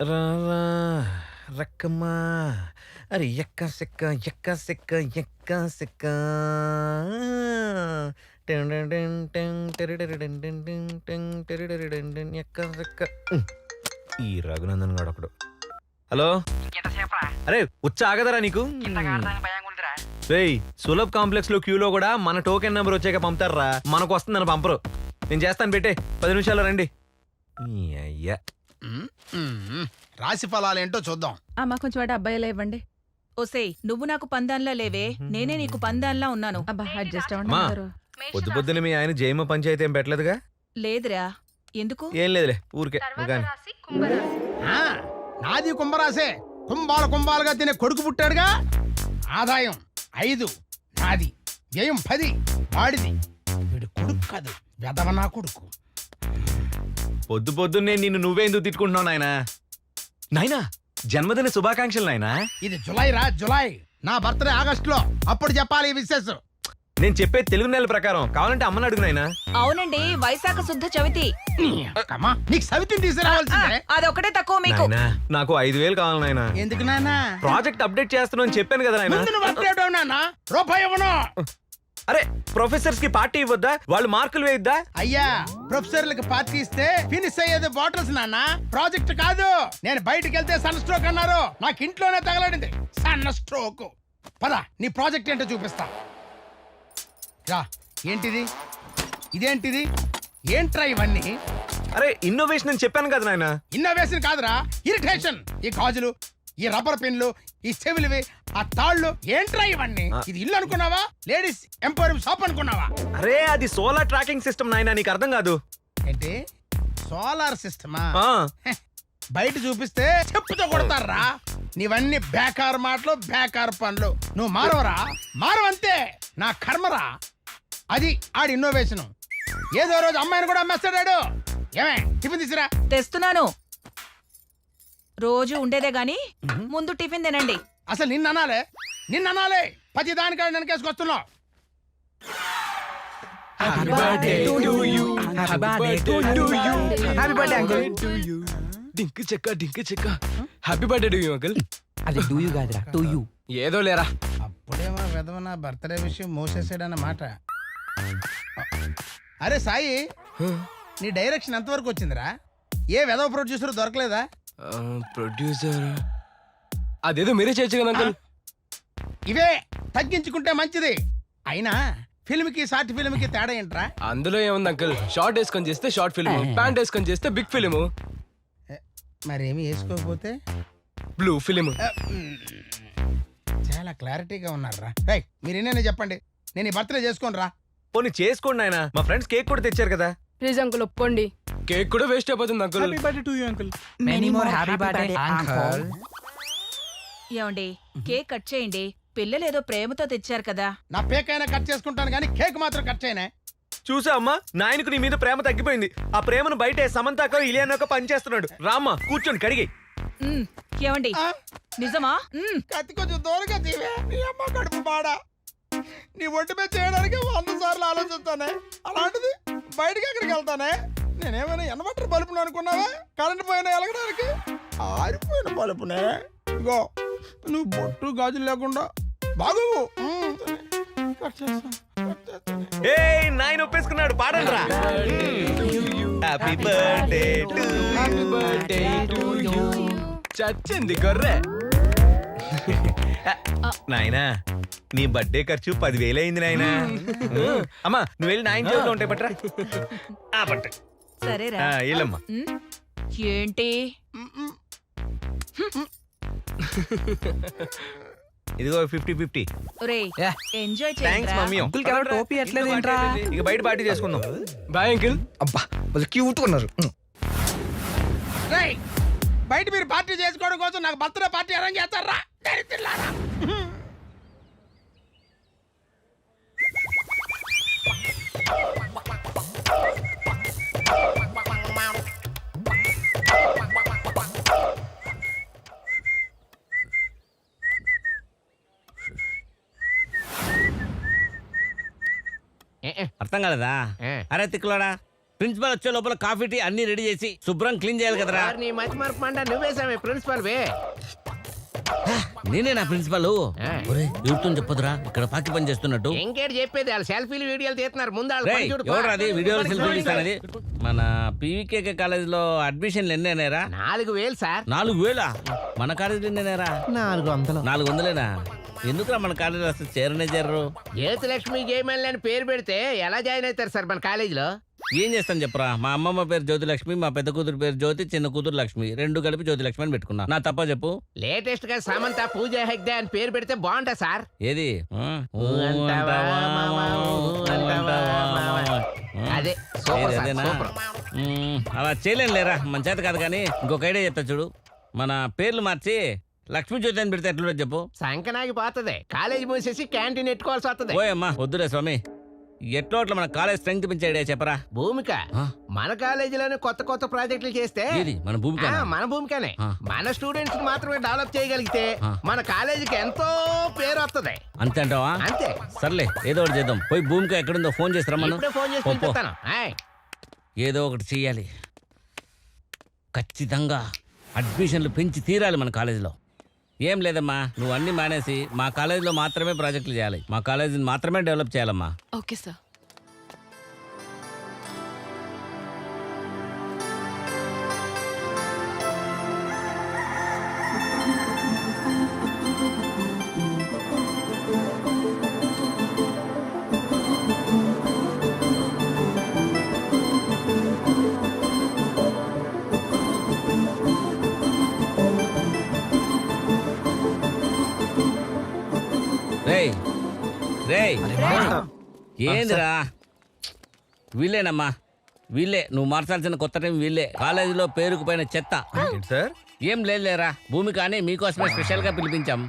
రారా రక్కమ్మా అరే ఎక్క సెక్క ఎక్క సెక్క ఎక్క సెక్క ఎక్క సెక్క. ఈ రఘునందన్ గాడు ఒకడు. హలో అరే ఉచ్చ ఆగదరా నీకు? రేయ్ సులభ్ కాంప్లెక్స్ లో క్యూలో కూడా మన టోకెన్ నెంబర్ వచ్చాక పంపుతారా, మనకు వస్తుందని పంపరు. నేను చేస్తాను, పెట్టే 10 నిమిషాల్లో రండి. అయ్యా రాశి ఫలాలేంటో చూద్దాం. అమ్మా కొంచెం వాటి అబ్బాయిలా ఇవ్వండి. ఓసేయ్ నువ్వు నాకు పందాన్లా లేవే, నేనే నీకు పందాన్లా ఉన్నాను. అబ్బా అడ్జస్ట్ అమ్మా, పొద్దు పొద్దున మీ ఆయన జైమ పంచాయతీ ఏం పెట్టలేదుగా? లేదురా, ఎందుకు? ఏం లేదులే, ఊరికే. ఆ, నాది కుంభరాసే. కుంభాలుగా తినే కొడుకు పుట్టాడుగా. ఆదాయం 5 నాది, వ్యయం 10 వాడిది. వీడు కొడుకు కాదు, వెదవ నా కొడుకు. పొద్దు పొద్దున్నే నిన్ను నువ్వే ఎందుకు తిట్టుకుంటున్నావు నాయనా? నాయనా జన్మదిన శుభాకాంక్షలు నాయనా. ఇది జులై రా, జులై. నా బర్త్డే ఆగస్టులో, అప్పుడు చెప్పాలి ఈ విశేష. నేను చెప్పే తెలుగు నెలల ప్రకారం కావాలంటే అమ్మని అడుగు నాయనా. అవునండి, వైశాఖ శుద్ధ చవితి. నీకు సవితిని తీసుకురావాల్సిందే. అదొకటే తక్కువ మీకు. నాయనా నాకు 5,000 కావాలి నాయనా. ఎందుకు నాన్న? ప్రాజెక్ట్ అప్డేట్ చేస్తున్నాను అని చెప్పాను కదా నాయనా. రూపాయి ఇవ్వను. అరే ప్రొఫెసర్స్ కి పార్టీ ఇవ్వద్దా? వాళ్ళు మార్కులు వేయద్దా? అయ్యా, ప్రొఫెసర్లకు పార్టీ ఇస్తే ఫినిష్ అయ్యేది బాటిల్స్ నాన్న, ప్రాజెక్ట్ కాదు. నేను బయటికి వెళ్తే సన్ స్ట్రోక్ అన్నారు, నాకు ఇంట్లోనే తగలడింది సన్ స్ట్రోక్. పద నీ ప్రాజెక్ట్ ఏంటో చూపిస్తా. రా. ఏంటిది? ఇదేంటిది? ఏంట్రా ఇవన్నీ? అరే ఇన్నోవేషన్ అని చెప్పాను కదా నాయనా. ఇన్నోవేషన్ కాదురా, ఇరిటేషన్. ఈ గాజులు, ఈ రబ్బర్ పెన్లు, ఈ చెవులివి, ఆ తాళ్ళు, ఏంట్రా ఇవన్నీ? ఇది ఇల్లు అనుకున్నావా? లేడీస్ ఎంపోరియం షాప్ అనుకున్నావా? అరే అది సోలార్ ట్రాకింగ్ సిస్టమ్ నాయనా, నీకు అర్థం కాదు. ఏంటి సోలార్ సిస్టమా? బయట చూపిస్తే చెప్పుతో కొడతారా. నీవన్నీ బేకార్ మాటలు, బేకార్ పనులు. నువ్వు మారవరా, మారవంతే. నా కర్మరా. అది ఆడి ఇన్నోవేషన్. ఏదో రోజు అమ్మాయిని కూడా అమ్మేస్తాడాడు. ఏమే టిఫిన్ తీసురా. తెస్తున్నాను. రోజు ఉండేదే గాని ముందు టిఫిన్ తినండి. అసలు నిన్ననాలే ప్రతి దానికాడ వెనకేసుకొస్తున్నావు. డింక్ చెక్క happy birthday to you uncle. అది డూ యూ కాదురా టు యూ. ఏదో లేరా, అప్పుడేమో విధవ నా బర్త్డే విషయం మోసేసాడన్నమాట. అరే సాయి, నీ డైరెక్షన్ ఎంతవరకు వచ్చిందిరా? ఏ విధవ ప్రొడ్యూసర్ దొరకలేదా? ప్రొడ్యూసర్ అదేదో మీరే చేయొచ్చు కదా అంకుల్. ఇవే తగ్గించుకుంటే మంచిది. అయినా ఫిల్మ్ కి షార్ట్ ఫిల్మ్ కి తేడా ఏంట్రా? అందులో ఏముంది అంకుల్, షార్ట్ వేసుకొని చేస్తే షార్ట్ ఫిల్మ్, ప్యాంట్ వేసుకొని చేస్తే బిగ్ ఫిల్మ్. మరేమి వేసుకోకపోతే బ్లూ ఫిల్మ్. చాలా క్లారిటీగా ఉన్నారా. రైట్, మీరు ఎన్నైనా చెప్పండి, నేను ఈ బర్త్డే చేసుకోను రా. పోనీ చేసుకోండి నాయనా, మా ఫ్రెండ్స్ కేక్ కూడా తెచ్చారు కదా. ప్లీజ్ అంకుల్ ఒప్పుకోండి. కేక్ కూడా వేస్ట్ అయిపోతుంది uncle. Happy birthday to you uncle. Many more happy birthday uncle. ఏమండి కేక్ కట్ చేయండి, పిల్లలేదో ప్రేమతో తెచ్చారు కదా. నా పేకైనా కట్ చేసుకుంటాను కానీ కేక్ మాత్రం కట్ చేయనే. చూసా అమ్మా, నాయనకు నీ మీద ప్రేమ తగ్గిపోయింది. ఆ ప్రేమను బయటే సమంతాకో ఇలియానోకో పనిచేస్తున్నాడు. రామ్మా కూర్చొని కడిగి. ఏమండి నిజమా? కత్తి కొంచెం దూరంగా తీవే. నీ అమ్మ కడుపు బాడా. నీ ఒంటి మీద చేయడానికి 100 సార్లు ఆలోచిస్తానే, అలాంటిది బయటకి ఎక్కడికి వెళ్తానే? నేనేమైనా ఎనబట్టర్ బలుపును అనుకున్నావా? కరెంట్ పోయినా ఎలగడానికి ఆరిపోయిన బలుపునే. ఇగో నువ్వు బొట్టు గాజులు లేకుండా బాగు. ఏ నాయన ఒప్పేసుకున్నాడు, పాడండి రా. Happy birthday to happy birthday to you. చచ్చింది గొర్రె. నాయనా నీ బర్త్డే ఖర్చు 10,000 అయింది నాయనా. అమ్మా నువ్వు వెళ్ళి నాయన చేతిలో ఉంటాయి పట్రా. పట్టు. సరేరా వెళ్ళమ్మా. ఏంటి ఇదిగో 50-50. ఒరేయ్ ఎంజాయ్ థ్యాంక్స్ మమ్మీ. అంకుల్ కి ఎవరు టోపీ ఎట్లేదేంట్రా? ఇక బయట పార్టీ చేసుకుందాం. Bye uncle. అబ్బా వాళ్ళు క్యూట్ ఉన్నారు. రేయ్, బయట మీరు పార్టీ చేసుకోవడం కోసం నాకు బర్త్డే పార్టీ అరేంజ్ చేస్తారా? దరిద్రులారా. అర్థం కాలేదా? అరే తిక్కులోడా, ప్రిన్సిపల్ వచ్చే లోపల కాఫీ టీ అన్ని రెడీ చేసి శుభ్రం క్లీన్ చేయాలి కదరా. నీ మంచి మార్పు మంట నువ్వేసామే ప్రిన్సిపల్ వే. నేనే నా ప్రిన్సిపల్. ఎవరితో చెప్పదురా ఇక్కడ పాకి పని చేస్తున్నట్టు. ఇంకేటి చెప్పేది, వాళ్ళు సెల్ఫీలు వీడియోలు తీస్తున్నారు. ముందు వాళ్ళ పని చూడు. ఎవరు అది వీడియోలు సెల్ఫీ తీస్తానది? మన పీవీకే కాలేజ్ లో అడ్మిషన్లు ఎన్ని అయినారా? 4,000 సార్. 4,000? మన కాలేజీలో ఎన్ని అయినారా? 400. 400లేనా? ఎందుకురా మన కాలేజీలో అసలు చేరనే చేరరు? జ్యోతిలక్ష్మి జయమల్లి అని పేరు పెడితే ఎలా జాయిన్ అవుతారు సార్ మన కాలేజీలో? ఏం చేస్తాను చెప్పరా, మా అమ్మమ్మ పేరు జ్యోతి లక్ష్మి, మా పెద్ద కూతురు పేరు జ్యోతి, చిన్న కూతురు లక్ష్మి, రెండు కలిపి జ్యోతి లక్ష్మి అని పెట్టుకున్నా. నా తప్ప చెప్పు. లేటెస్ట్ గా సమంత పూజ హెగ్డే అని పేరు పెడితే బాగుంటా సార్. ఏది అంటావా మావా, అంటావా మావా. అదే సూపర్ సార్, అదేనా? సూపర్. అలా చేయలేను లేరా, మన చేత కాదు. కానీ ఇంకొక ఐడియా చెప్తా చూడు. మన పేర్లు మార్చి లక్ష్మీ జ్యోతి అని పెడితే ఎట్లా చెప్పు? సంకనాగి పోతుంది. కాలేజీ మూసేసి క్యాంటీన్ ఎట్టుకోవాల్సి వస్తుంది. ఓయమ్మా వద్దులే స్వామి. ఎట్లో అట్లా మన కాలేజ్ స్ట్రెంగ్త్ పెంచే ఐడియా చెప్పరా. భూమిక ఆ? మన కాలేజీలోనే కొత్త కొత్త ప్రాజెక్టులు చేస్తే ఏది మన భూమిక? మన భూమికనే ఆ. మన స్టూడెంట్స్ మాత్రమే డెవలప్ చేయగలిగితే ఆ. మన కాలేజీకి ఎంతో పేరు వస్తుంది. అంతే అంటావా? అంతే. సర్లే ఏదో ఒకటి చేద్దాం. పోయి భూమిక ఎక్కడుందో ఫోన్ చేసి రమ్మను. ఇప్పుడే ఫోన్ చేసి పో, పో. పిలుస్తాను. ఆయ్. ఏదో ఒకటి చెయ్యాలి. ఖచ్చితంగా అడ్మిషన్లు పెంచి తీరాలి మన కాలేజీలో. ఏం లేదమ్మా, నువ్వు అన్ని మానేసి మా కాలేజీలో మాత్రమే ప్రాజెక్టులు చేయాలి. మా కాలేజీని మాత్రమే డెవలప్ చేయాలమ్మా. Okay sir. రేయ్ రేయ్ ఏందిరా? వీళ్ళేనమ్మా, వీళ్ళే నువ్వు మార్చాల్సిన కొత్త టైం. వీళ్ళే కాలేజీలో పేరుకు పైన చెత్త. ఏంటి సార్? ఏం లేదులేరా, భూమి కానీ మీకోసమే స్పెషల్ గా పిలిపించాం.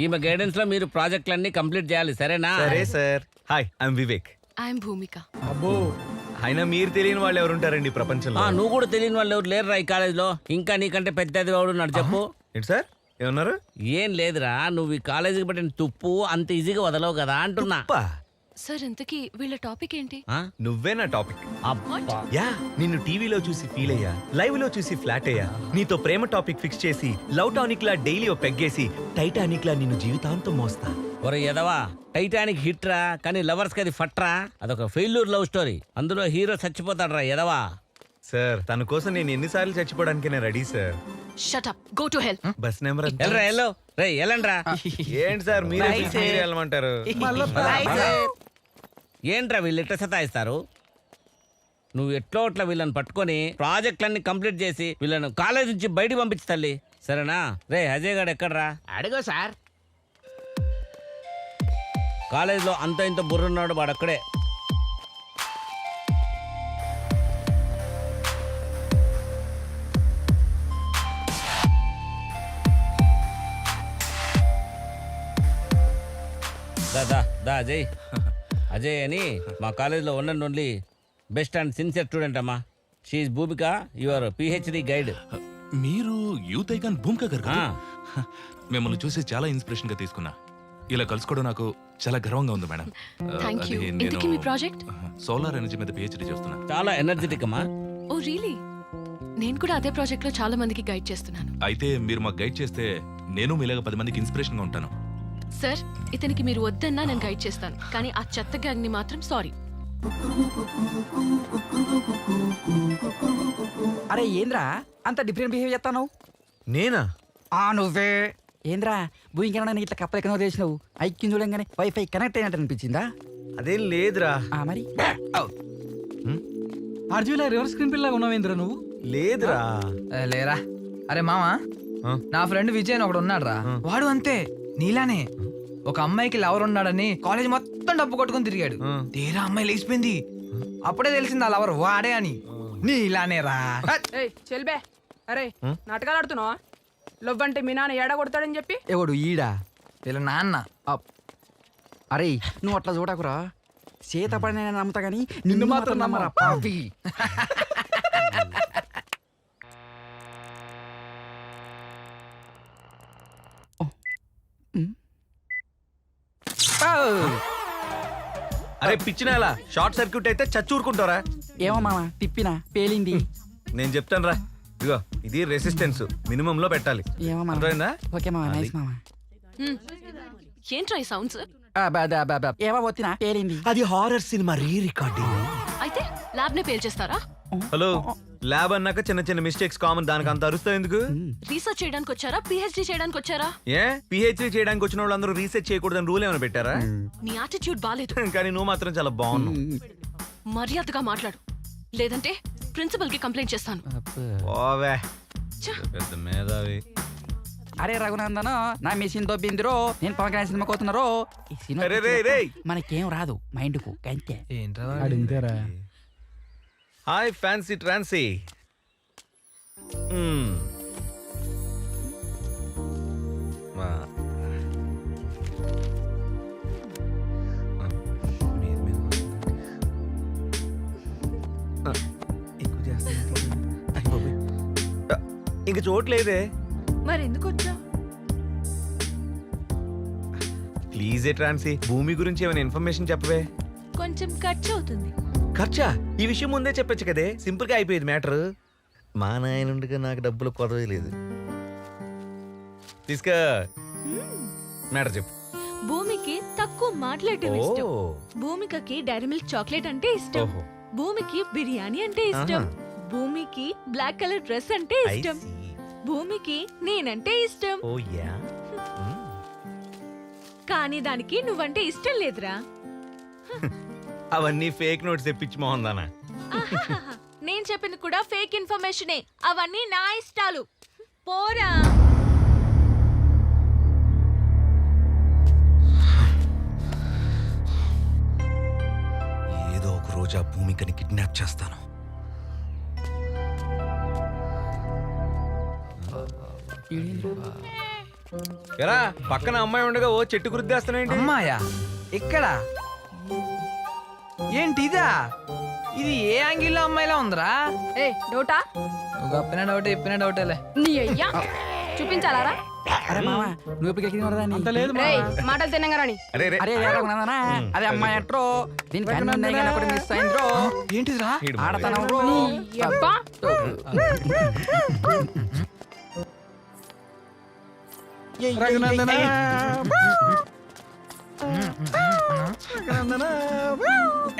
ఈమె గైడెన్స్ లో మీరు ప్రాజెక్టులన్నీ కంప్లీట్ చేయాలి, సరేనా? సరే sir. Hi, I'm Vivek. I'm Bhumika. అబ్బో, అయినా మీరు తెలియని వాళ్ళు ఎవరు ఉంటారండి ప్రపంచంలో? నువ్వు కూడా తెలియని వాళ్ళు ఎవరు లేరురా ఈ కాలేజీలో. ఇంకా నీకంటే పెద్దది వాడు ఉన్నాడు చెప్పు. ఏంటి సార్ ఏమన్నారు? ఏం లేదురా, నువ్వు ఈ కాలేజీకి పట్టిన తుప్పు అంత ఈజీగా వదలవు కదా అంటున్నా. అబ్బా, సార్ ఇంతకీ వీళ్ళ టాపిక్ ఏంటి? ఆ? నువ్వే నా టాపిక్. అబ్బా. యా, నిన్ను టీవీలో చూసి ఫీల్ అయ్యా, లైవ్ లో చూసి ఫ్లాట్ అయ్యా, నీతో ప్రేమ టాపిక్ ఫిక్స్ చేసి లవ్ టానిక్ లా డైలీ ఓ పెగ్గేసి టైటానిక్ లా నిన్ను జీవితాంతం మోస్తా. ఒరే ఎదవా, టైటానిక్ హిట్ రా, కానీ లవర్స్ కి అది ఫట్రా. అదొక ఫెయిల్యూర్ లవ్ స్టోరీ. అందులో హీరో చచ్చిపోతాడు రా ఎదవా. సార్, తన కోసం నేను ఎన్నిసార్లు చచ్చిపోవడానికి నేను ready sir. Shut up, go to hell. Bus number ఎంత? ఎల్రా ఎల్లో రే ఎల్లండ్రా. ఏంటి సార్ మీరే పిలిచి మీరే వెళ్ళమంటారు? ఏంట్రా వీళ్ళు ఎట్లా సతాయిస్తారు? నువ్వు ఎట్లో అట్లా వీళ్ళని పట్టుకొని ప్రాజెక్టులన్నీ కంప్లీట్ చేసి వీళ్ళను కాలేజ్ నుంచి బయటికి పంపించు తల్లి, సరేనా? రే అజయ్ గారు ఎక్కడ్రా? అడుగు సార్. కాలేజీలో అంత ఇంత బుర్రున్నాడు వాడు అక్కడే. దా దా దా అజయ్. అజయ్ అని మా కాలేజీలో one and only best and sincere student అమ్మా. She Bhumika, your PhD guide. మీరు యూత్ ఐకాన్ భూమిక గారు కదా? మిమ్మల్ని చూసి చాలా ఇన్స్పిరేషన్ గా తీసుకున్నా. ఇలా కలుసుకోవడం నాకు చాలా గర్వంగా ఉంది మేడం. Thank you. ఇంతకీ మీ ప్రాజెక్ట్? సోలార్ ఎనర్జీ మీద పిహెచ్డి చేస్తున్నా. చాలా ఎనర్జెటిక్ అమ్మా. Oh really? నేను కూడా అదే ప్రాజెక్ట్ లో చాలా మందికి గైడ్ చేస్తున్నాను. అయితే మీరు మాకు గైడ్ చేస్తే నేను మీలాగా 10 మందికి ఇన్స్పిరేషన్ గా ఉంటాను. సార్, ఇతనికి మీరు వద్దన్నా నేను గైడ్ చేస్తాను, కానీ ఆ చెత్త గ్యాంగ్ ని మాత్రం సారీ. అరే ఏంద్రా అంత డిఫరెంట్ బిహేవ్ చేస్తావు? నేనా? నువ్వే. ఏంద్రా భూమికన్నా ఇట్లా కప్పలు ఎక్కడో చేసినావు? ఐక్యం చూడంగానే వైఫై కనెక్ట్ అయినట్టు అనిపించిందా? అదేం లేదురా. మరి అర్జున్ రివర్స్ స్క్రీన్ పిల్లగా ఉన్నావేంద్రా నువ్వు? లేదురా. లేరా. అరే మామా, ఆ? నా ఫ్రెండ్ విజయ్ అని ఒకడు ఉన్నాడు రా. వాడు అంతే నీలానే ఒక అమ్మాయికి లవర్ ఉన్నాడని కాలేజ్ మొత్తం డబ్బు కొట్టుకుని తిరిగాడు. తీరా అమ్మాయి లేచిపోయింది. అప్పుడే తెలిసింది ఆ లవర్ వాడే అని. నీలానే రా. చెల్బే, అరే నాటకాలు ఆడుతున్నావా? లవ్ అంటే మీ నాన్న ఏడా కొడతాడని చెప్పి. ఎవడు ఈడా? వీళ్ళ నాన్న. అరే నువ్వు అట్లా చూడకురా. చేత పడిన నమ్ముతా గానీ నిన్ను మాత్రం నమ్మరా పాపి. అరే పిచ్చినేలా, షార్ట్ సర్క్యూట్ అయితే చచ్చూరుకుంటారా? ఏమో మామ తిప్పినా పేలింది. నేను చెప్తాను రా, ఇదిగో ఇది రెసిస్టెన్స్ మినిమం లో పెట్టాలి. ఏమో మామ. అర్థమైందా? ఓకే మామ, నైస్ మామ. ఏంట్రా ఈ సౌండ్స్? ఏమో వచ్చినా పేలింది. అది హారర్ సినిమా రీ రికార్డింగ్. అయితే ల్యాబ్ నే పేల్ చేస్తారా? హలో, ల్యాబ్ అన్నాక చిన్న చిన్న మిస్టేక్స్ కామన్, దానికి అంత అరుస్తావు ఎందుకు? రీసెర్చ్ చేయడానికి వచ్చారా, పిహెచ్డి చేయడానికి వచ్చారా? ఏ పిహెచ్డీ చేయడానికి వచ్చిన వాళ్ళందరూ రీసెర్చ్ చేయకూడదని రూల్ ఏమైనా పెట్టారా? నీ యాటిట్యూడ్ బాలేదు. కానీ నువ్వు మాత్రం చాలా బాగున్నావు. మర్యాదగా మాట్లాడు, లేదంటే ప్రిన్సిపల్ కి కంప్లైంట్ చేస్తాను. ఓవే పెద్ద మేధావి. అరే రఘునందన, నా మిషన్ దొబ్బిందిరో, నేను పవన్ కళ్యాణ్ సినిమా కోతున్నారో. ఈ సినిమా అరే రే రే. మనకేం రాదు మైండ్ కు అంతే. ఏంట్రా హాయ్ ఫ్యాన్సీ ట్రాన్సీ. ఇంక చోట్లేదే. మరి ఎందుకు వచ్చా? ప్లీజ్ ఏ ట్రాన్సీ, భూమి గురించి ఏమైనా ఇన్ఫర్మేషన్ చెప్పవే. కొంచెం ఖర్చు అవుతుంది. ఖర్చా? ఈ విషయం ముందే చెప్పొచ్చు కదే, సింపుల్ గా అయిపోయేది మ్యాటర్. మా నాయనుండగా నాకు డబ్బులు కొరవే లేదు. తీసుకో, మ్యాటర్ చెప్పు. భూమికి తక్కువ మాట్లాడటం ఇష్టం. ఓ. భూమికకి డైరీ మిల్క్ చాక్లెట్ అంటే ఇష్టం. ఓహో. భూమికి బిర్యానీ అంటే ఇష్టం. భూమికి బ్లాక్ కలర్ డ్రెస్ అంటే I ఇష్టం. see. భూమికి నేనంటే ఇష్టం. ఓ యా. కానీ దానికి నువ్వంటే ఇష్టం లేదురా. అవన్నీ ఫేక్ నోట్స్ తెప్పించి మోహందానా. ఆహాహాహా. నేను చెప్పింది కూడా ఫేక్ ఇన్ఫర్మేషనే. అవన్నీ నా ఇష్టాలు. పోరా. ఏదో ఒక రోజు ఆ భూమికని కిడ్నాప్ చేస్తాను. ఎరా, పక్కన అమ్మాయి ఉండగా ఓ చెట్టు గుర్తిస్తున్నాయండి. అమ్మాయా? ఇక్కడ ఏంటి ఇదా? ఇది ఏ యాంగిల్లో అమ్మాయిలా ఉందిరా? ఏ డౌటా? నువ్వు చెప్పిన డౌట్ చెప్పిన డౌటేలే. నీ అయ్యా చూపించాలారా? అరే మామ, నువ్వు ఎప్పుడు ఎక్కింది? రేయ్, మాటలు తినంగారని. అరే రే. అరే రఘునందన, అదే అమ్మాయి అట్రో, దీనికి అన్ని ఉన్నాయి కానీ ఒకటి మిస్ అయింద్రో. ఏంటిదిరా? ఆడతనం బ్రో. నీ అబ్బా. రఘునందన.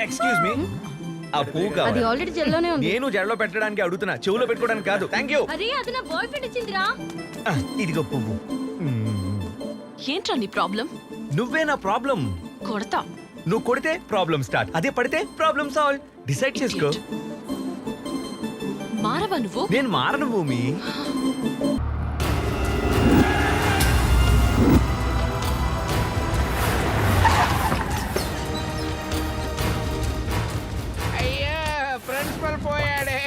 ఎక్స్క్యూజ్ మీ, ఆ పువ్వు అది కావాలి. ఆల్రెడీ జెల్లోనే ఉంది. నేను జడలో పెట్టడానికి అడుగుతున్నా, చెవులో పెట్టుకోవడానికి కాదు. Thank you. అరే అది నా బాయ్ ఫ్రెండ్ ఇచ్చిందిరా. ఇదిగో పువ్వు. ఏంట్రా నీ ప్రాబ్లం? నువ్వే నా ప్రాబ్లం. కొడతా. నువ్వు కొడితే ప్రాబ్లం స్టార్ట్, అదే పడితే ప్రాబ్లం సాల్వ్. డిసైడ్ చేసుకో. మారవా నువ్వు? నేను మారను భూమి. అయ్యో ప్రిన్సిపల్ పోయాడే,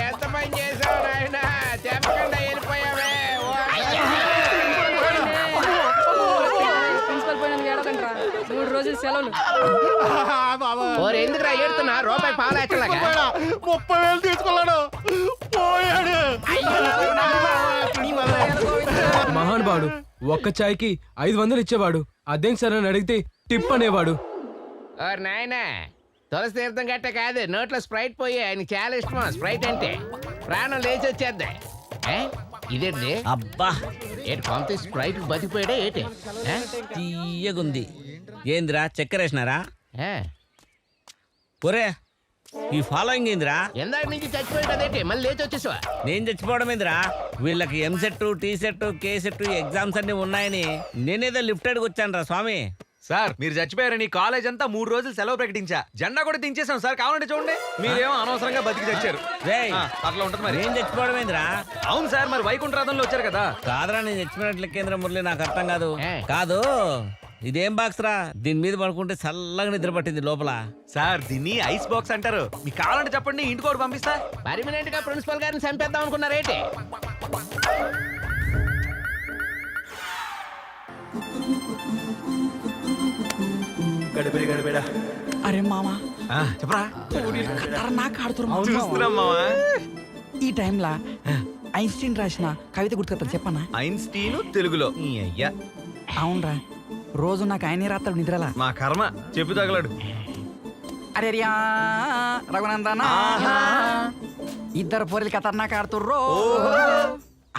ఎంత పని చేసావు నాయన, చెప్పకుండా వెళ్ళిపోయావే. ప్రిన్సిపల్ పోయినందుకు ఏడకంట్రా. 3 రోజులు సెలవులు. ఓరు ఎందుకురా ఏడుతున్నా? రూపాయి పాలేచ్చలాగా 30,000 తీసుకున్నాడు, పోయాడు. మహానుభావుడు ఒక్క చాయ్కి 500 ఇచ్చేవాడు. అదేం సరే అని అడిగితే టిప్ అనేవాడు. ఓరు నాయన, తులసి తీర్థం గట్ట కాదు, నోట్లో స్ప్రైట్ పోయి ఆయనకి చాలా ఇష్టమా స్ప్రైట్ అంటే. ప్రాణం లేచి వచ్చేద్ది. ఇదేంటి అబ్బా ఏంటి పంపి స్ప్రైట్ బతికిపోయాడే ఏంటి? తీయగుంది. ఏందిరా చక్కెర వేసినారా? ఆ? ఒరే, ఈ ఫాలోయింగ్ ఏందిరా? ఎందాక నుంచి చచ్చిపోయాడేంటి, మళ్ళీ లేచి వచ్చేసావా? నేను చచ్చిపోవడం ఏందిరా? వీళ్ళకి ఎంసెట్, టీసెట్, కేసెట్ ఎగ్జామ్స్ అన్ని ఉన్నాయని నేనేదో లిఫ్ట్ అడిగి వచ్చాను రా స్వామి. సార్, మీరు చచ్చిపోయారని కాలేజ్ అంతా 3 రోజులు సెలవు ప్రకటించా. జెండా కూడా దించేసాం సార్, కావాలంటే చూడండి. మీరేమో అనవసరంగా బతికి చచ్చారు. రేయ్, అట్లా ఉంటుంది మరి. నేను చచ్చిపోవడం ఏందిరా? అవును సార్, మరి వైకుంఠరాధంలో వచ్చారు కదా. కాదురా, నేను చచ్చిపోయినట్లు కేంద్ర మురళి, నాకు అర్థం కాదు. ఏ? కాదు, ఇదేం బాక్స్ రా? దీని మీద పడుకుంటే చల్లగా నిద్ర పట్టింది లోపల. సార్, దీన్ని ఐస్ బాక్స్ అంటారు. మీకు కావాలంటే చెప్పండి, ఇంటికి ఒకటి పంపిస్తా. పర్మినెంట్ గా ప్రిన్సిపల్ గారిని చంపేద్దాం అనుకున్నారేంటి? అరే మామ, చెప్పరా. ఖతర్నాక్ ఆడుతున్నారు. చూస్తున్నాం మావా. ఈ టైంలా ఐన్స్టీన్ రాసిన కవిత గుర్తుకొస్తుంది, చెప్పన్నా? ఐన్స్టీన్ తెలుగులో. ఈ అయ్యా, అవునరా, రోజు నాకు ఆయనే రాత్తాడు నిద్రలా. మా కర్మ. చెప్పు తగలడు. అరే రియా రఘునందన ఇద్దరు పోరీలు ఖతర్నాక్ ఆడుతుర్రో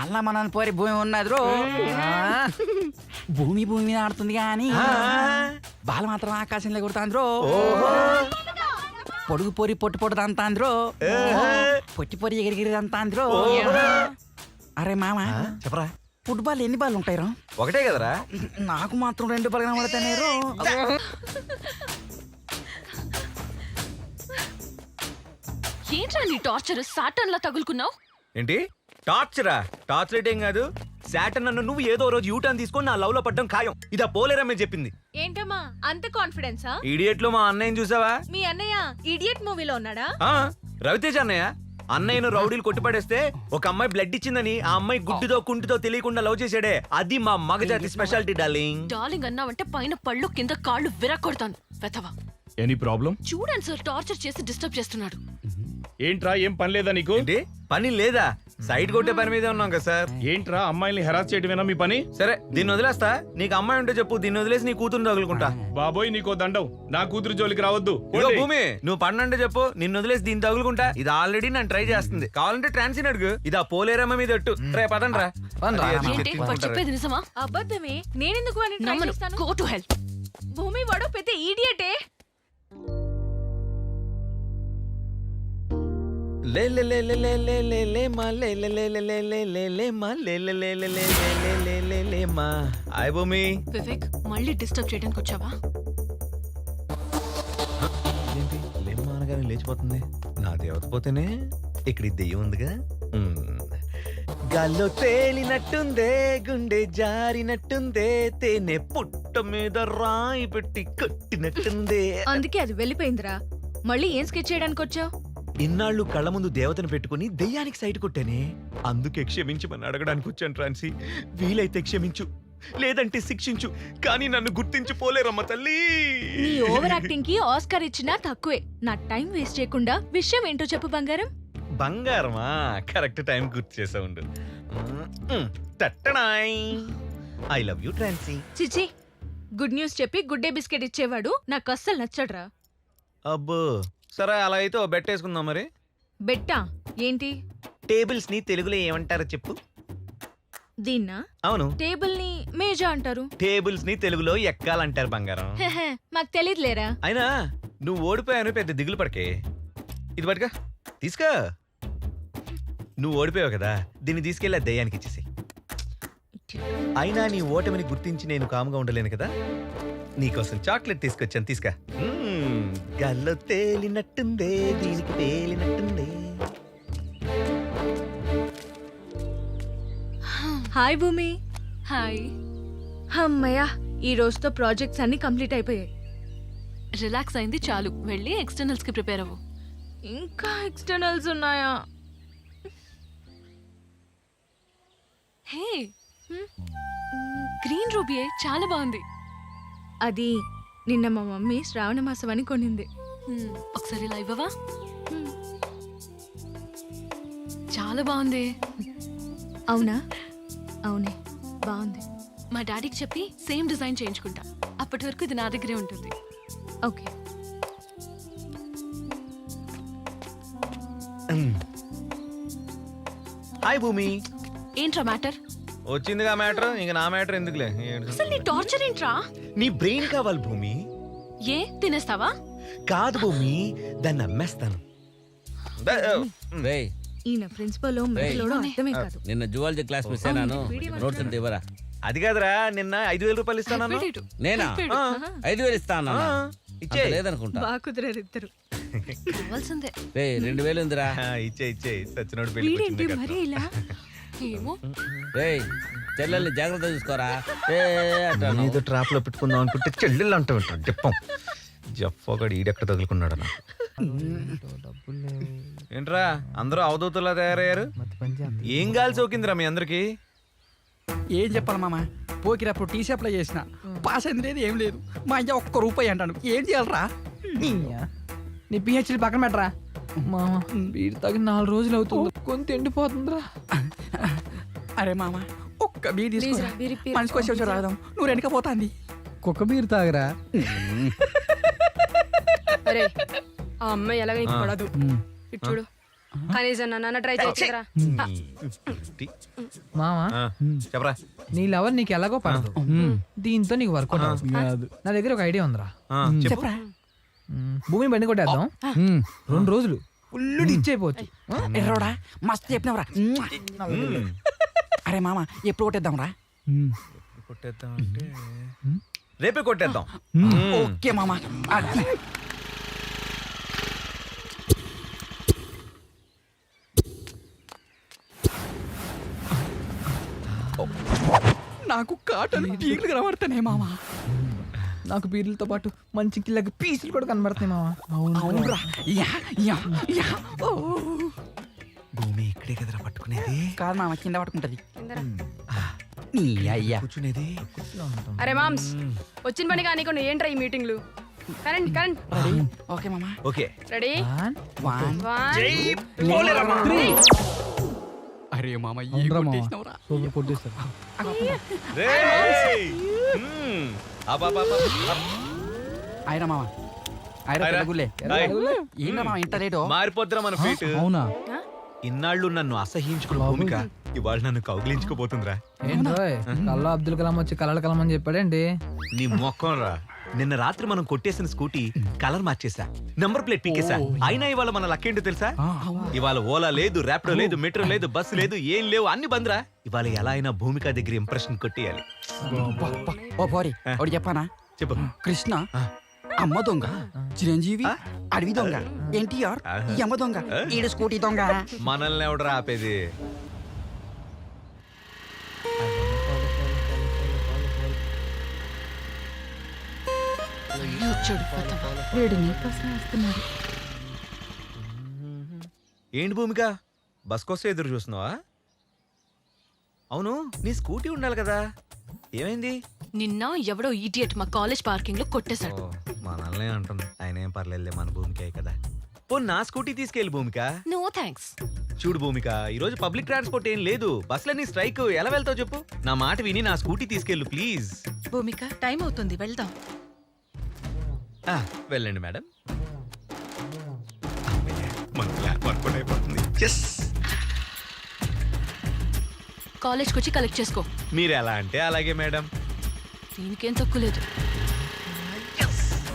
అల్ల మన పోరి భూమి ఉన్నది రో భూమి భూమి మీద ఆడుతుంది కానీ బాలు మాత్రం ఆకాశంలో కొడుతాంద్రో పొడుగు పొరి పొట్టు పొట్టు తంతాంద్రో పొట్టి పొరి ఎగిరిగిరి తంతాంద్రో అరే మామ చెప్పరా ఫుట్బాల్ ఎన్ని బాల్ ఉంటాయి రా ఒకటే కదరా నాకు మాత్రం 2 బాల్ కనబడతానే రో ఏంట్రా నీ టార్చర్ సాటన్ లా తగులుకున్నావు? ఏంటి టార్చరా? టార్చ్ లైట్ ఏం కాదు. శాటన్ నన్ను నువ్వు ఏదో రోజు యూటర్న్ తీసుకొని నా లవ్ లో పడ్డం ఖాయం. ఇదా పోలేరమ్మే చెప్పింది. ఏంటమ్మా అంత కాన్ఫిడెన్సా? ఇడియట్ లో మా అన్నయ్యని చూసావా? మీ అన్నయ్య ఇడియట్ మూవీలో ఉన్నాడా? ఆ, రవితేజ అన్నయ్య. అన్నయ్యను రౌడీలు కొట్టిపడేస్తే ఒక అమ్మాయి బ్లడ్ ఇచ్చిందని ఆ అమ్మాయి గుడ్డితో కుంటితో తెలియకుండా లవ్ చేసాడే, అది మా మగజాతి స్పెషాలిటీ డార్లింగ్. డార్లింగ్ అన్నావంటే పైన పళ్ళు కింద కాళ్ళు విరగొడతాను వెతవా. Any problem? చూడండి సార్ టార్చర్ చేసి డిస్టర్బ్ చేస్తున్నాడు. ఏంట్రా ఏం పని లేదా నీకు? ఏంటి పని లేదా? సైడ్ కొట్టే పని మీదే ఉన్నాం కదా సార్. ఏంట్రా అమ్మాయిల్ని హెరాస్ చేయడమేనా మీ పని? సరే దీన్ని వదిలేస్తా. నీకు అమ్మాయి ఉంటే చెప్పు, దీన్ని వదిలేసి నీ కూతురు తగులుకుంటా. బాబోయ్ నీకో దండం, నా కూతురు జోలికి రావద్దు. ఇదిగో భూమి, నువ్వు పన్నంటే చెప్పు, నిన్ను వదిలేసి దీన్ని తగులుకుంటా. ఇది ఆల్రెడీ నన్ను ట్రై చేస్తుంది. కావాలంటే ట్రాన్సిన్ అడుగు. ఇది ఆ పోలేరమ్మ మీద ఎట్టు. రే పదండి రా. ఏంటి వాడు చెప్పేది నిజమా? అబద్ధమే. నేనెందుకు వాడిని ట్రై చేస్తాను? Go to hell. భూమి వాడు పెద్ద ఈడియటే. లే లే లే లే లే లే లే లే మా లే లే లే లే లే లే లే లే మా లే లే లే లే లే లే లే లే లే మా. హాయ్ భూమి. వివేక్ మళ్ళీ డిస్టర్బ్ చేయడానికి వచ్చావా? ఏంటి లేమ్మా అనగానే లేచిపోతుంది. నా దేవత పోతేనే ఇక్కడ దెయ్యం ఉందిగా. గాల్లో తేలినట్టుందే, గుండె జారినట్టుందే, తేనె పుట్ట మీద రాయి పెట్టి కట్టినట్టుందే. అందుకే అది వెళ్ళిపోయిందిరా. మళ్ళీ ఏం స్కెచ్ చేయడానికి వచ్చావు? ఇన్నాళ్ళు కళ్ళ ముందు దేవతను పెట్టుకుని దెయ్యానికి సైట్ కొట్టానే, అందుకే క్షమించమని అడగడానికి వచ్చాను ట్రాన్సీ. వీలైతే క్షమించు, లేదంటే శిక్షించు, కానీ నన్ను గుర్తించిపోలేరమ్మ తల్లి. నీ ఓవర్ యాక్టింగ్ కి ఆస్కార్ ఇచ్చినా తక్కువే. నా టైం వేస్ట్ చేయకుండా విషయం ఏంటో చెప్పు బంగారం. బంగారమా? కరెక్ట్ టైం గుర్తు చేసా ఉండు. తట్టడాయ్. ఐ లవ్ యూ ట్రాన్సీ. చిచి, గుడ్ న్యూస్ చెప్పి గుడ్ డే బిస్కెట్ ఇచ్చేవాడు నాకు అస్సలు నచ్చడ్రా. అబ్బో సరే, అలా అయితే ఓ బెట్ వేసుకుందాం. మరి బెట్టా ఏంటి? టేబుల్స్ ని తెలుగులో ఏమంటారో చెప్పు. దీన్నా? అవును, టేబుల్ ని మేజా అంటారు. టేబుల్స్ ని తెలుగులో ఎక్కాలంటారు బంగారం. హెహె, మాకు తెలియదులేరా. అయినా నువ్వు ఓడిపోయాను పెద్ద దిగులు పడకే. ఇది పట్టుగా తీసుకో. నువ్వు ఓడిపోయావు కదా, దీన్ని తీసుకెళ్ళి ఆ దయ్యానికి ఇచ్చేసి. అయినా నీ ఓటమిని గుర్తించి నేను కాముగా ఉండలేను కదా. నీకోసం చాక్లెట్ తీసుకొచ్చాను, తీసుకా. గల్లో తేలినట్టుందే, దీనికి తేలినట్టుందే. హాయ్ భూమి. హాయ్. అమ్మయ్యా, ఈ రోజుతో ప్రాజెక్ట్స్ అన్ని కంప్లీట్ అయిపోయాయి. రిలాక్స్ అయింది చాలు. వెళ్ళి ఎక్స్టర్నల్స్ కి ప్రిపేర్ అవ్వు. ఇంకా ఎక్స్టర్నల్స్ ఉన్నాయా? హే, గ్రీన్ రూబీయే చాలా బాగుంది. అది నిన్న మా మమ్మీ శ్రావణ మాసం అని కొనింది. ఒకసారి ఇలా ఇవ్వవా? చాలా బాగుంది. అవునా? అవునే, బాగుంది. మా డాడీకి చెప్పి సేమ్ డిజైన్ చేయించుకుంటా. అప్పటి వరకు ఇది నా దగ్గరే ఉంటుంది. ఓకే. హాయ్ భూమి. ఏంట్రా మ్యాటర్? వచ్చిందిగా మ్యాటర్, ఇంక నా మ్యాటర్ ఎందుకులే. అసలు నీ టార్చర్ ఏంట్రా? నీ బ్రెయిన్ కావాలి భూమి. ఏ తినేస్తావా? కాదు భూమి, దాన్ని అమ్మేస్తాను. రేయ్ ఈయన ప్రిన్సిపల్ అర్థమే కాదు. నిన్న జువాలజీ క్లాస్ మిస్ అయినాను. నోట్స్ ఉంటే ఇవ్వరా? అది కాదురా, నిన్న 5,000 రూపాయలు ఇస్తాను. నేనా? 5,000 ఇస్తా అన్నా. ఇచ్చే లేదనుకుంటా. బాగా కుదిరారు ఇద్దరు. కావాల్సిందే. రే 2,000 ఉందిరా. ఇచ్చే సచ్చినోడు వీడేంటి మరి ఇలా? ఏమో. రేయ్ చెల్లెల్ని జాగ్రత్త చూసుకోరా. ఏదో ట్రాప్ లో పెట్టుకుందాం అనుకుంటే చెల్లెళ్ళు అంటూ ఉంటాడు చెప్పం. జఫ్ఫోగడు ఈడెక్కడ తగులుకున్నాడు నాకు. ఏంట్రా అందరూ అవధూతలా తయారయ్యారు? ఏం గాలి సోకిందిరా మీ అందరికి? ఏం చెప్పాలి మామ, పోకిరప్పుడు టీ షాప్లో చేసిన పాస్ అయింది లేదు, ఏం లేదు. మా అయ్య ₹1 అంటాను. ఏం చేయాలరా? నీ పిహెచ్డి పక్కన పెట్టరా. మామ వీడి తగిన 4 రోజులు అవుతుంది, కొంత ఎండిపోతుందిరా. అరే మామ, ఒక్క బీర్ తీసుకురా. మనిషికి వచ్చి రాదాం. నువ్వు వెనక పోతాంది. కుక్క బీరు తాగరా. అరే ఆ అమ్మాయి ఎలాగ నీకు పడదు ఇటు చూడు కనీసం నన్ను ట్రై చేయొచ్చురా మామా ఆ, చెప్పరా నీ లవర్ నీకు ఎలాగో పడదు దీంతో నీకు వర్క్ కాదు. నా దగ్గర ఒక ఐడియా ఉందిరా. ఆ, చెప్పు. భూమి బండి కొట్టేద్దాం. 2 రోజులు ఫుల్ డిచ్ అయిపోవచ్చు. ఎర్రోడా మస్తు చెప్పినవరా అరే మామ ఎప్పుడు కొట్టేద్దాం రా కొట్టేద్దాం అంటే రేపే కొట్టేద్దాం. ఓకే మామ నాకు కాటలు పీర్లు కనబడుతున్నాయి మామ నాకు పీర్లతో పాటు మంచి కిల్లకి పీసులు కూడా కనబడుతున్నాయి మామ. అవునురా యా యా యా ఓ. భూమి ఇక్కడే కదరా పట్టుకునేది, కాదు మామ కింద పట్టుకుంటది నీ అయ్యా కూర్చునేది. అరే మామ్స్ వచ్చిన పని కానీ కొన్ని ఏంట్రా ఈ మీటింగ్లు కరెంట్ కరెంట్ ఓకే మామ ఓకే రెడీ 1 అరే మామ ఈ కొట్టేసినవరా సూపర్ కొట్టేస్తారు. రేయ్! మ్మ్. అబ్బబ్బబ్బ. అయిరా మామ అయిరా అయిరా. పెద్దగుల్లే హాయ్. ఏంట్రా మామ ఇంత లేటు మారిపోద్దురా మన ఫీట్. అవునా? ఇన్నాళ్ళు నన్ను అసహించుకున్న భూమిక ఇవాళ నన్ను కౌగిలించుకోబోతుందిరా. ఏంటోయ్ కల్లా అబ్దుల్ కలాం వచ్చి కలర్ కలాం అని చెప్పాడేంటి? నీ మొక్కం రా. నిన్న రాత్రి మనం కొట్టేసిన స్కూటీ కలర్ మార్చేసా, నంబర్ ప్లేట్ పీకేసా. అయినా ఇవాళ మన లక్కేంటో తెలుసా? ఇవాళ ఓలా లేదు, ర్యాపిడో లేదు, మెట్రో లేదు, బస్సు లేదు, ఏం లేవు, అన్ని బంద్రా. ఇవాళ ఎలా అయినా భూమిక దగ్గర ఇంప్రెషన్ కొట్టేయాలి. ఓ పోరి ఒకటి చెప్పానా చెప్పు. కృష్ణ అమ్మ దొంగ, చిరంజీవి అడవి దొంగ, ఎన్టీఆర్ ఈ అమ్మ దొంగ, ఈడు స్కూటీ దొంగ. మనల్ని ఎవడరా ఆపేది? ఏంటి భూమిక, బస్ కోసం ఎదురు చూస్తున్నావా? అవును, నీ స్కూటీ ఉండాలి కదా, ఏమైంది? నిన్న ఎవడో ఈడియట్ మా కాలేజ్ పార్కింగ్ లో కొట్టేశాడు. మనల్నే అంటుంది. ఆయన ఏం పర్లేదులే, మన భూమికే కదా. పో నా స్కూటీ తీసుకెళ్ళి భూమిక. No thanks. చూడు భూమిక, ఈ రోజు పబ్లిక్ ట్రాన్స్పోర్ట్ ఏం లేదు, బస్సులన్నీ స్ట్రైక్. ఎలా వెళ్తావు చెప్పు? నా మాట విని నా స్కూటీ తీసుకెళ్ళు ప్లీజ్. భూమిక టైం అవుతుంది, వెళ్దాం. వెళ్ళండి మేడం. మన ప్లాన్ వర్కౌట్ అయిపోతుంది. Yes! కాలేజ్కి వచ్చి కలెక్ట్ చేసుకో. మీరు ఎలా అంటే అలాగే మేడం. దీనికేం తక్కువ లేదు.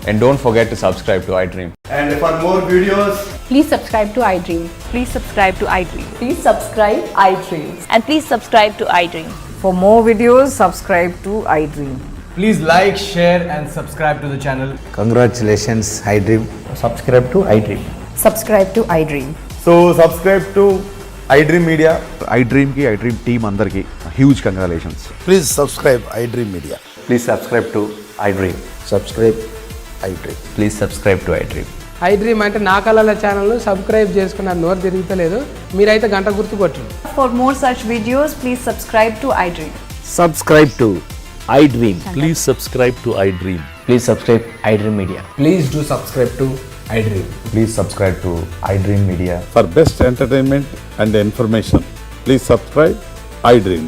And don't forget to subscribe to iDream. And for more videos, Please subscribe to iDream. Please subscribe to iDream. Please subscribe iDream. And please subscribe to iDream. For more videos, subscribe to iDream. Please like, share and subscribe to the channel. Congratulations, iDream. Subscribe to iDream. Subscribe to iDream. So subscribe to iDream Media. iDream ki iDream team andarki huge congratulations. please subscribe iDream Media. Please subscribe to iDream. Subscribe iDream. Please subscribe to iDream. iDream అంటే నా కళల channel subscribe చేసుకున్న నోరు తిరుగుతలేదు. మీరైతే గంట గుర్తు కొట్టండి. For more such videos, please subscribe to iDream. Subscribe to iDream. Please subscribe to iDream. Please subscribe iDream Media. Please do subscribe to iDream. Please subscribe to iDream Media. For best entertainment and information, please subscribe iDream.